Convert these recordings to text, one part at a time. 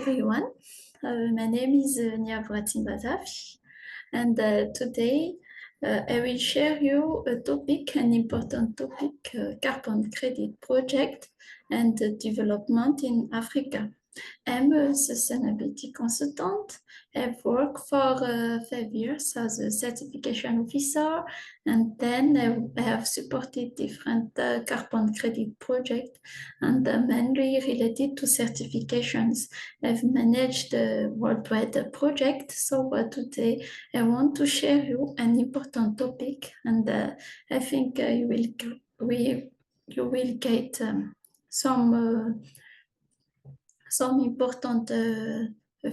everyone. My name is Niavo Landihajaina R, and today I will share you a topic, an important topic, carbon credit project and development in Africa. I'm a sustainability consultant. I've worked for 5 years as a certification officer, and then I have supported different carbon credit projects, and mainly related to certifications. I've managed a worldwide project, so today I want to share you an important topic, and I think you will get some important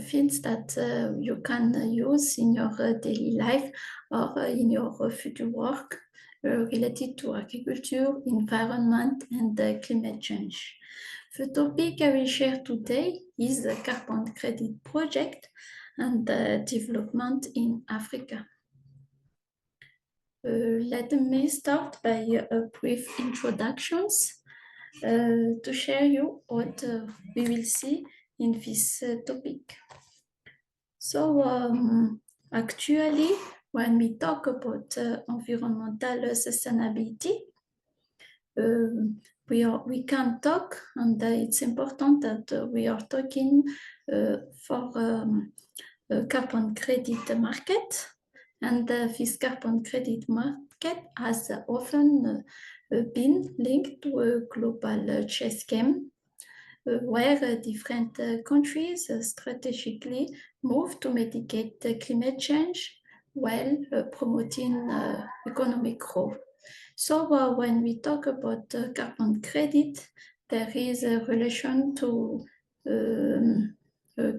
fields that you can use in your daily life or in your future work related to agriculture, environment, and climate change. The topic I will share today is the carbon credit project and development in Africa. Let me start by a brief introductions to share you what we will see in this topic. So actually, when we talk about environmental sustainability, we can talk, and it's important that we are talking for a carbon credit market, and this carbon credit market has often been linked to a global chess game where different countries strategically move to mitigate climate change while promoting economic growth. So when we talk about carbon credit, there is a relation to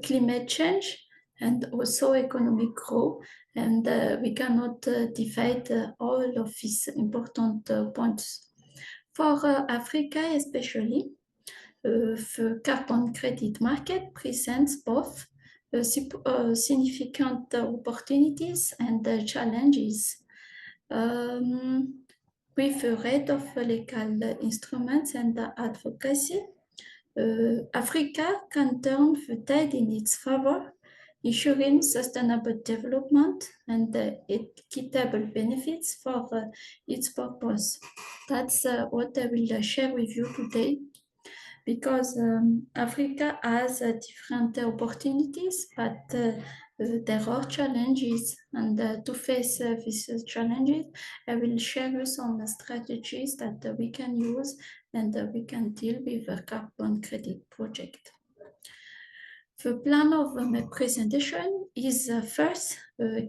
climate change and also economic growth, and we cannot divide all of these important points. For Africa especially, the carbon credit market presents both significant opportunities and challenges. With a rate of legal instruments and advocacy, Africa can turn the tide in its favor, ensuring sustainable development and equitable benefits for its purpose. That's what I will share with you today, because Africa has different opportunities, but there are challenges, and to face these challenges, I will share you some strategies that we can use and we can deal with the carbon credit project. The plan of my presentation is first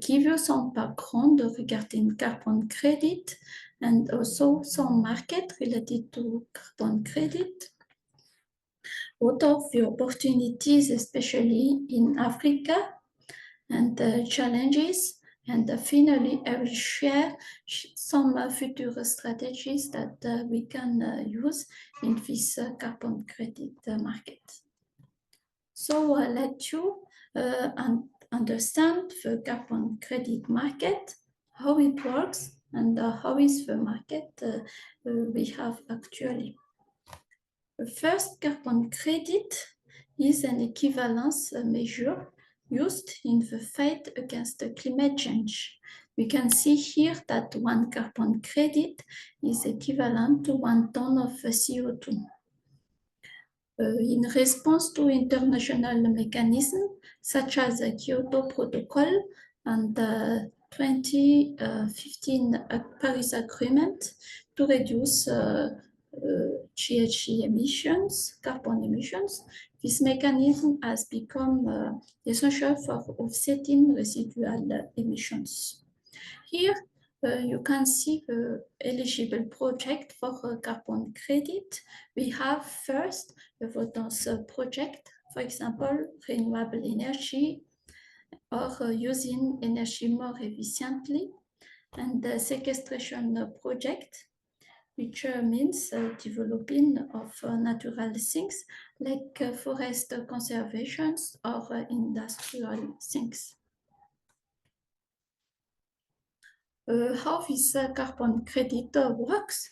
give you some background regarding carbon credit and also some market related to carbon credit. What are the opportunities, especially in Africa, and the challenges, and finally I will share some future strategies that we can use in this carbon credit market. So let you understand the carbon credit market, how it works, and how is the market we have actually. The first carbon credit is an equivalence measure used in the fight against climate change. We can see here that 1 carbon credit is equivalent to 1 ton of CO2. In response to international mechanisms such as the Kyoto Protocol and the 2015 Paris Agreement to reduce GHG emissions, carbon emissions, this mechanism has become essential for offsetting residual emissions. Here, you can see the eligible project for carbon credit. We have first the Vodance project, for example, renewable energy or using energy more efficiently, and the sequestration project, which means developing of natural things like forest conservation or industrial things. How this carbon credit works?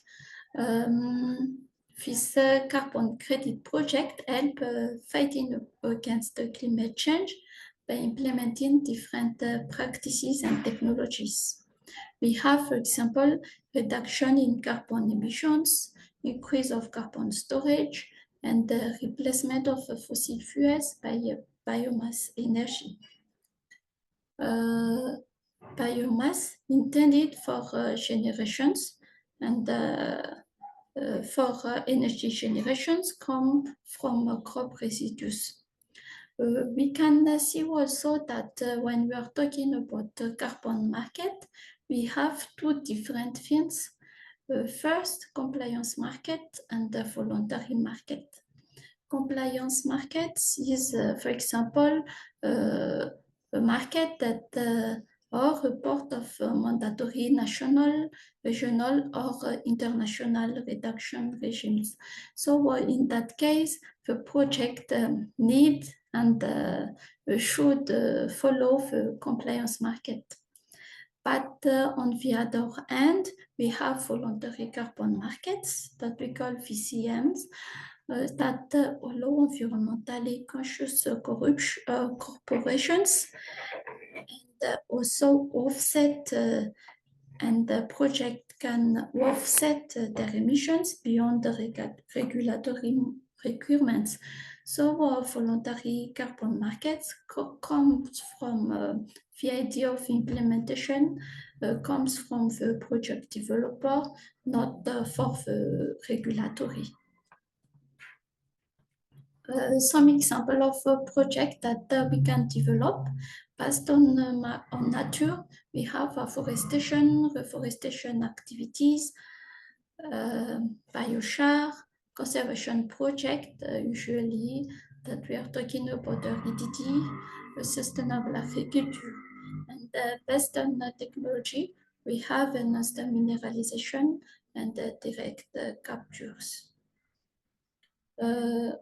This carbon credit project help fighting against climate change by implementing different practices and technologies. We have, for example, reduction in carbon emissions, increase of carbon storage, and the replacement of fossil fuels by biomass energy. Biomass intended for generations and for energy generations come from crop residues. We can see also that when we are talking about the carbon market, we have two different things. First, compliance market and the voluntary market. Compliance markets is, for example, a market that or report of mandatory national, regional, or international reduction regimes. So in that case, the project need and should follow the compliance market. But on the other hand, we have voluntary carbon markets that we call VCMs that allow environmentally conscious corporations and also offset and the project can offset their emissions beyond the regulatory requirements. So voluntary carbon markets comes from the idea of implementation comes from the project developer, not for the regulatory. Some example of a project that we can develop based on nature. We have afforestation, reforestation activities, biochar, conservation project, usually that we are talking about heredity, sustainable agriculture. And based on technology, we have enhanced mineralization and direct captures.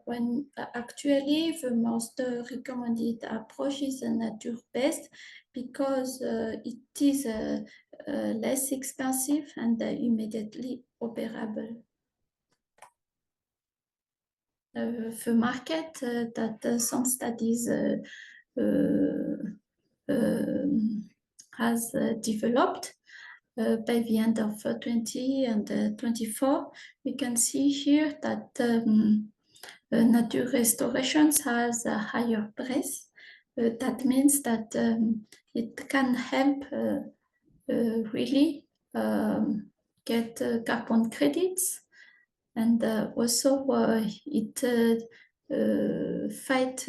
When actually the most recommended approach is nature-based because it is less expensive and immediately operable. The market that some studies has developed by the end of 20 and 24, we can see here that nature restorations has a higher price. That means that it can help really get carbon credits, and also it fight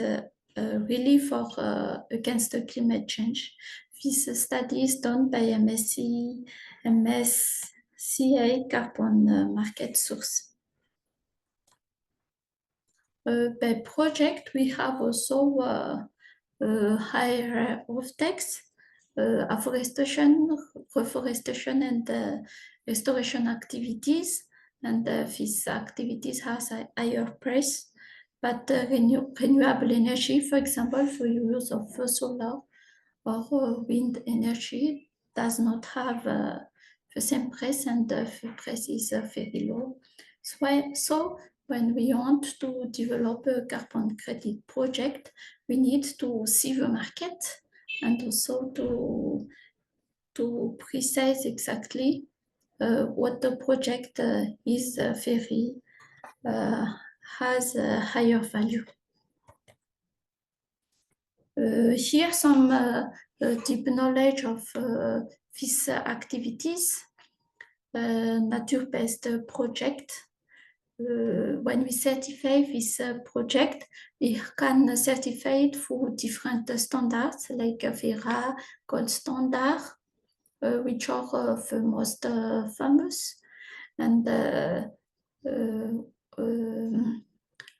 really for against the climate change. This study is done by MSCA Carbon Market Source. By project, we have also higher offtakes, afforestation, reforestation, and restoration activities. And these activities has a higher price. But renewable energy, for example, for use of solar or wind energy, does not have the same price, and the price is very low. So when we want to develop a carbon credit project, we need to see the market and also to precise exactly what the project is very has a higher value. Here some deep knowledge of these activities, nature-based project. When we certify this project, we can certify it for different standards like Vera, Gold Standard, which are the most famous. And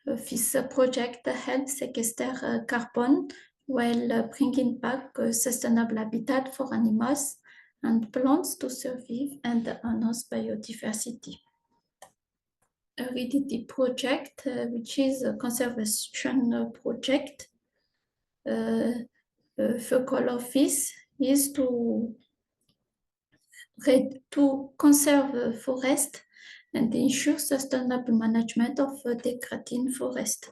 this project helps sequester carbon while bringing back sustainable habitat for animals and plants to survive and enhance biodiversity. Heredity project, which is a conservation project. The goal of this is to conserve forest and ensure sustainable management of degrading forest.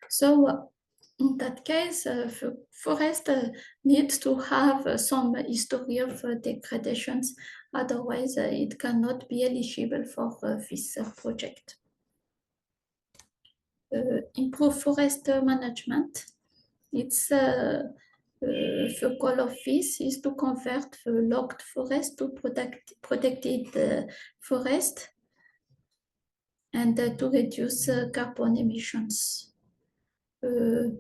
So in that case, forest needs to have some history of degradations, otherwise it cannot be eligible for this project. Improve forest management. It's the goal of this is to convert the logged forest to protected forest and to reduce carbon emissions.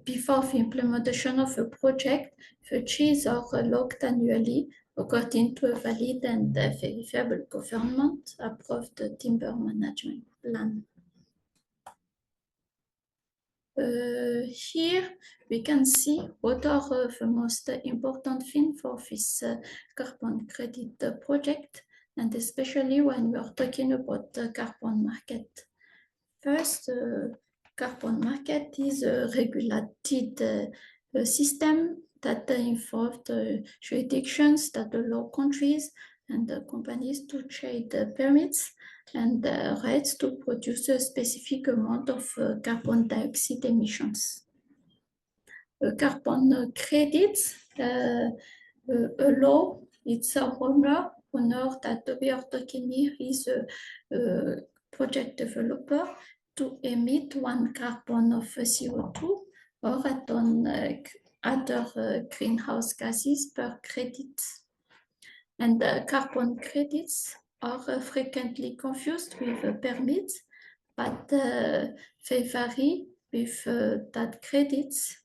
Before the implementation of a project, the trees are logged annually according to a valid and verifiable government-approved timber management plan. Here we can see what are the most important things for this carbon credit project, and especially when we are talking about the carbon market. First, carbon market is a regulated system that involves jurisdictions that allow countries and companies to trade permits and rights to produce a specific amount of carbon dioxide emissions. Carbon credits allow its owner that we are talking here is a project developer to emit 1 carbon of CO2 or a ton other greenhouse gases per credit. And carbon credits are frequently confused with permits, but they vary with that credits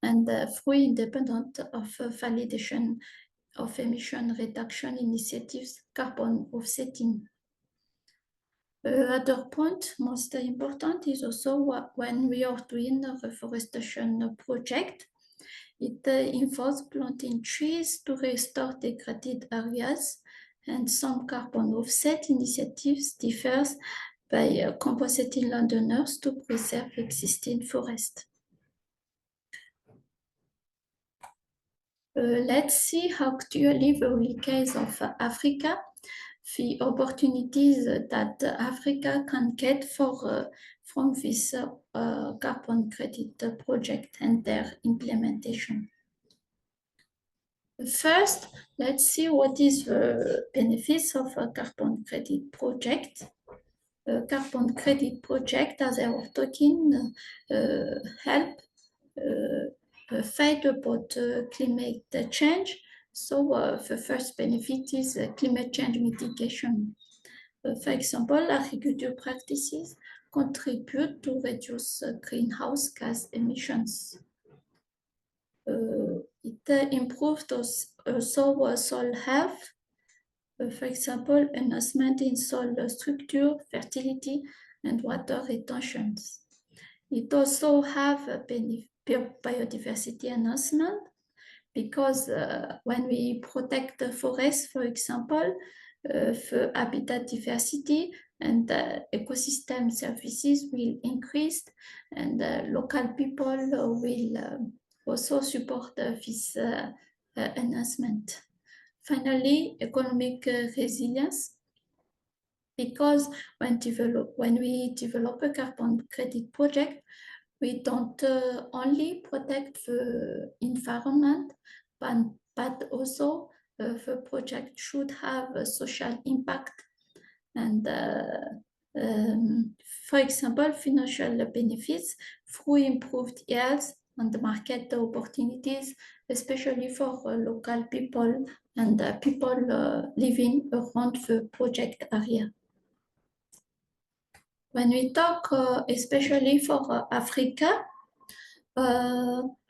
and fully independent of validation of emission reduction initiatives, carbon offsetting. Other point, most important, is also when we are doing a reforestation project, it involves planting trees to restore degraded areas, and some carbon offset initiatives differs by compensating landowners to preserve existing forest. Let's see how actually the case of Africa, the opportunities that Africa can get from this carbon credit project and their implementation. First, let's see what is the benefits of a carbon credit project. A carbon credit project, as I was talking, help fight about climate change. So the first benefit is climate change mitigation. For example, agriculture practices contribute to reduce greenhouse gas emissions. It improves also soil health. For example, enhancement in soil structure, fertility, and water retentions. It also have a biodiversity enhancement because when we protect the forest, for example, the habitat diversity and ecosystem services will increase, and local people will also support this enhancement. Finally, economic resilience, because when we develop a carbon credit project, we don't only protect the environment, but also the project should have a social impact. And for example, financial benefits through improved yields and market opportunities, especially for local people and people living around the project area. When we talk especially for Africa,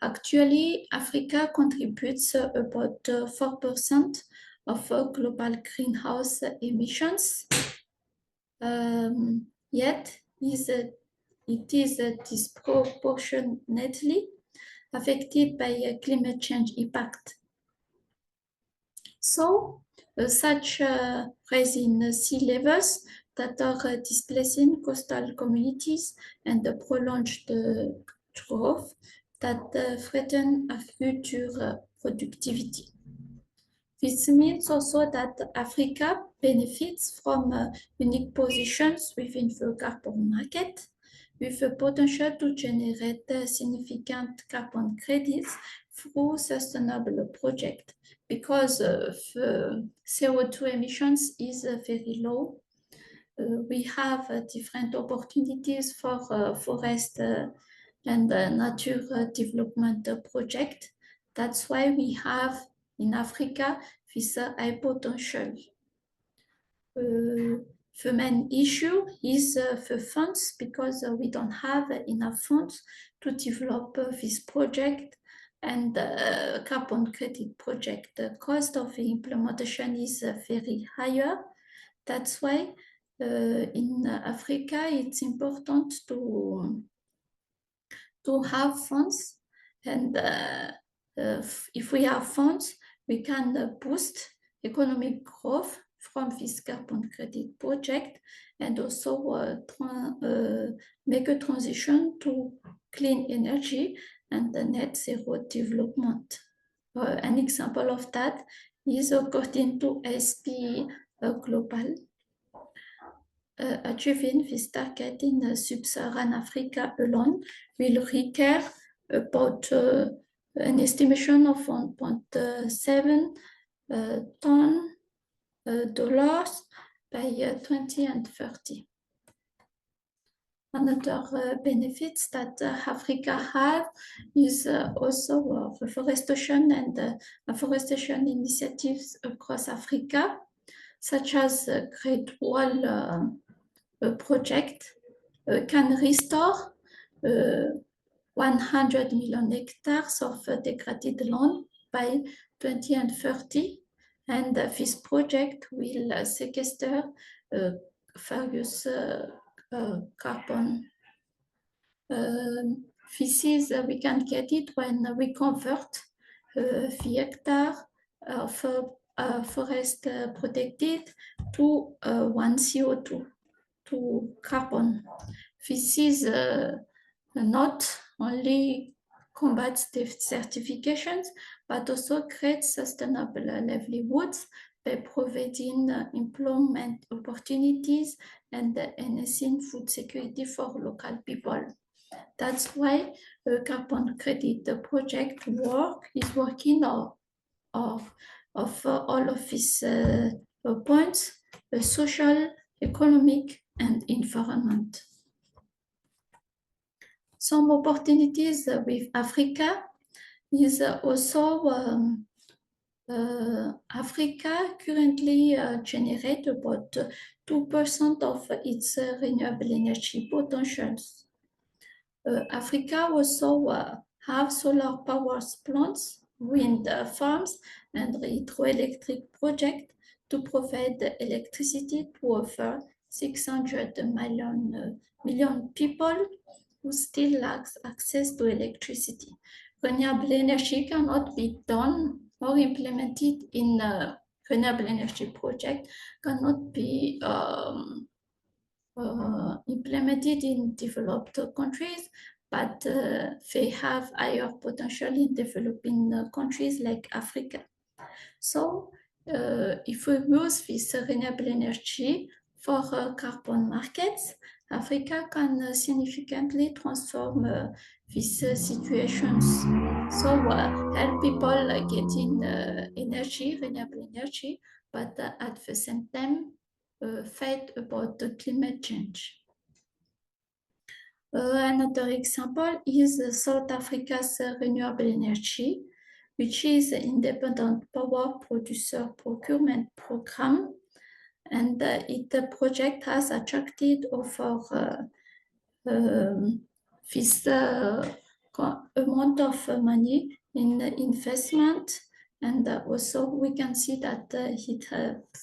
actually Africa contributes about 4% of global greenhouse emissions. Yet it is disproportionately affected by climate change impact. So, such rise in sea levels that are displacing coastal communities and the prolonged growth that threaten agriculture productivity. This means also that Africa benefits from unique positions within the carbon market, with the potential to generate significant carbon credits through sustainable projects, because the CO2 emissions is very low. We have different opportunities for forest and nature development project. That's why we have in Africa this high potential. The main issue is the funds, because we don't have enough funds to develop this project and carbon credit project. The cost of the implementation is very higher. That's why in Africa it's important to have funds, and if we have funds, we can boost economic growth from this carbon credit project, and also make a transition to clean energy and the net zero development. An example of that is according to SP Global. Achieving this target in sub-Saharan Africa alone will require about an estimation of 1.7 ton dollars by 2030. Another benefits that Africa have is also reforestation and afforestation initiatives across Africa, such as Great Wall project can restore 100 million hectares of degraded land by 2030, and this project will sequester various carbon. This is, we can get it when we convert the hectare of forest protected to one CO2, to carbon. This is not only combats desertifications, but also creates sustainable livelihoods by providing employment opportunities and enhancing food security for local people. That's why the carbon credit project is working of all of these points, social, economic, and environment. Some opportunities with Africa is also Africa currently generates about 2% of its renewable energy potentials. Africa also have solar power plants, wind farms, and hydroelectric projects to provide electricity to over 600 million people who still lack access to electricity. Renewable energy cannot be done or implemented in a renewable energy project, cannot be implemented in developed countries, but they have higher potential in developing countries like Africa. So if we use this renewable energy for carbon markets, Africa can significantly transform these situations. So help people getting energy, renewable energy, but at the same time fight about the climate change. Another example is South Africa's renewable energy, which is an independent power producer procurement program, and the project has attracted over this amount of money in investment, and also we can see that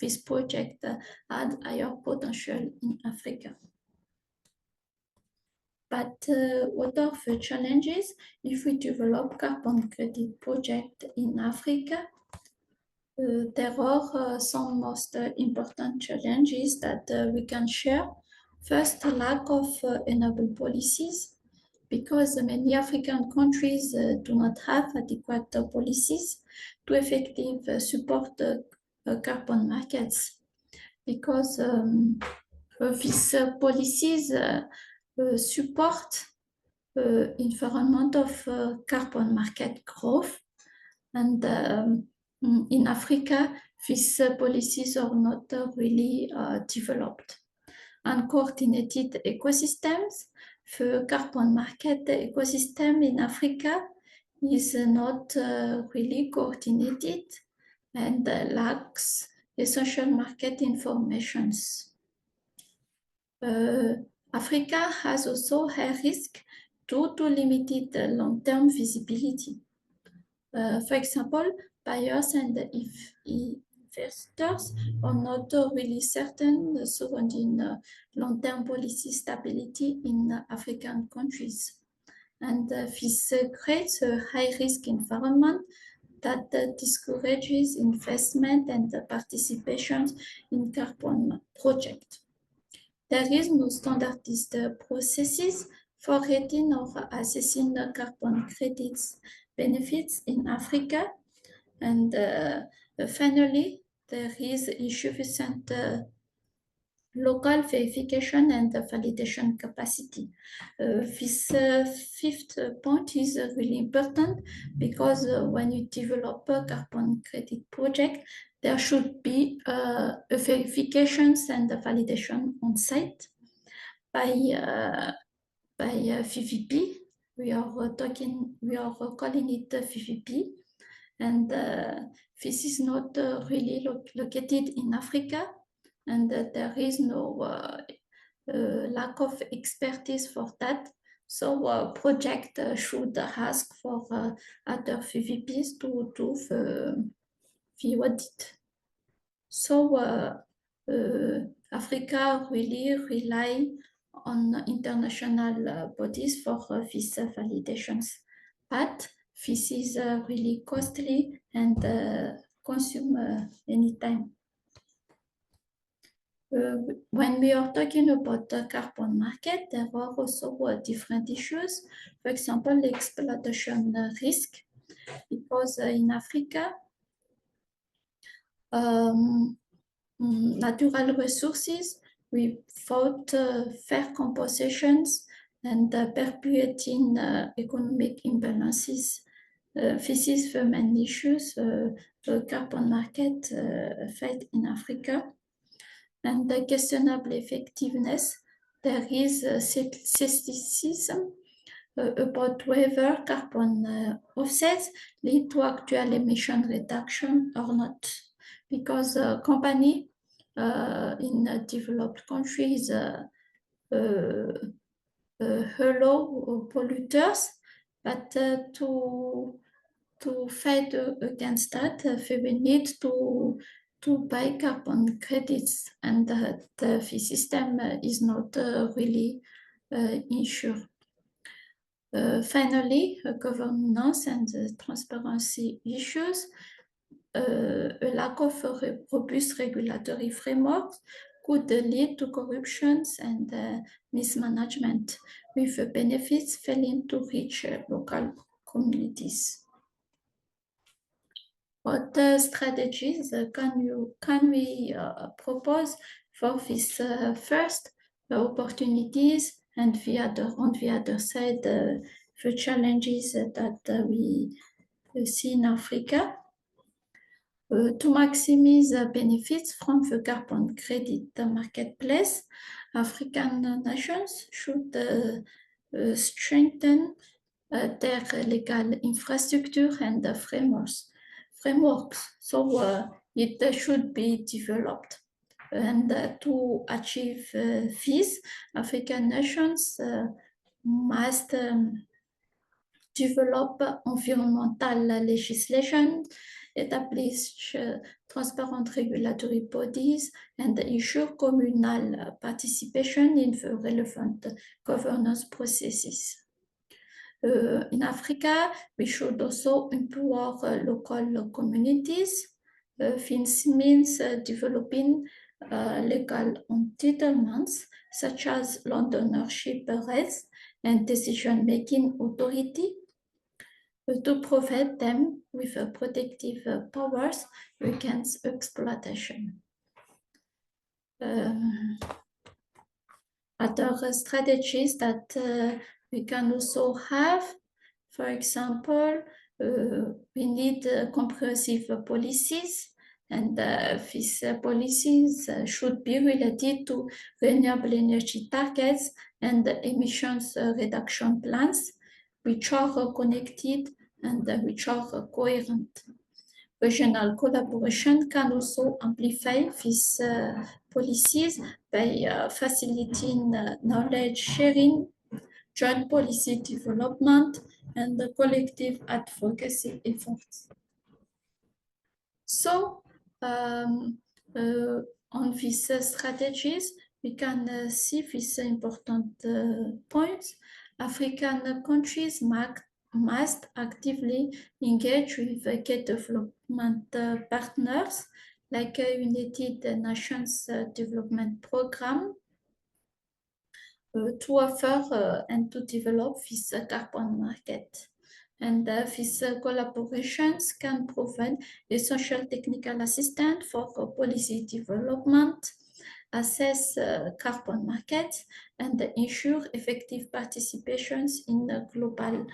this project had higher potential in Africa. But what are the challenges if we develop carbon credit project in Africa? There are some most important challenges that we can share. First, lack of enable policies. because many African countries do not have adequate policies to effectively support carbon markets. Because these policies support environment of carbon market growth, and in Africa, these policies are not really developed. Uncoordinated ecosystems, the carbon market ecosystem in Africa is not really coordinated and lacks essential market informations. Africa has also high risk due to limited long-term visibility. For example, buyers and investors are not really certain surrounding long-term policy stability in African countries. And this creates a high-risk environment that discourages investment and participation in carbon projects. There is no standardized processes for rating or assessing the carbon credits benefits in Africa. And finally, there is insufficient local verification and validation capacity. This fifth point is really important because when you develop a carbon credit project, there should be a verifications and a validation on site by VVP. We are calling it VVP, and this is not really located in Africa, and there is no lack of expertise for that. So project should ask for other VVPs to do the audit. So Africa really rely on international bodies for these validations, but this is really costly and consume any time. When we are talking about the carbon market, there are also different issues. For example, the exploitation risk, because in Africa, natural resources without fair compensations and perpetuating economic imbalances. This is the main issues the carbon market fight in Africa. And the questionable effectiveness, there is skepticism about whether carbon offsets lead to actual emission reduction or not, because companies in developed countries allow polluters, but to fight against that, they will need to buy carbon credits, and the system is not really insured. Finally, governance and transparency issues. A lack of a robust regulatory framework could lead to corruptions and mismanagement, with the benefits failing to reach local communities. What strategies can we propose for this first opportunities, and on the other side the challenges that we see in Africa? To maximize benefits from the carbon credit marketplace, African nations should strengthen their legal infrastructure and frameworks. So it should be developed. And to achieve this, African nations must develop environmental legislation, establish transparent regulatory bodies, and ensure communal participation in the relevant governance processes. In Africa, we should also empower local communities. This means developing legal entitlements such as land ownership rights and decision-making authority to provide them with protective powers against exploitation. Other strategies that we can also have, for example, we need comprehensive policies, and these policies should be related to renewable energy targets and emissions reduction plans, which are connected and which are coherent. Regional collaboration can also amplify these policies by facilitating knowledge sharing, joint policy development, and collective advocacy efforts. So, um, uh, on these strategies, we can see these important points. African countries must actively engage with key development partners like United Nations Development Programme to offer and to develop this carbon market. And these collaborations can provide essential technical assistance for policy development, assess carbon markets, and ensure effective participations in global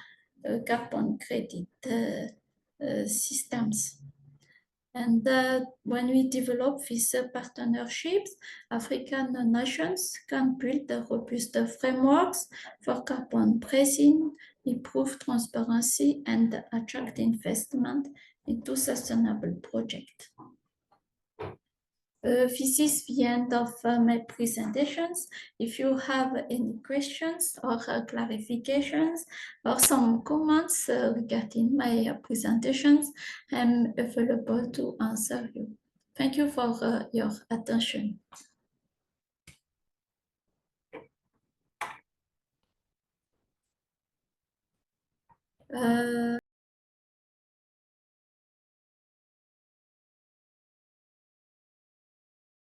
carbon credit systems. And when we develop these partnerships, African nations can build robust frameworks for carbon pricing, improve transparency, and attract investment into sustainable projects. This is the end of my presentations. If you have any questions or clarifications or some comments regarding my presentations, I'm available to answer you. Thank you for your attention.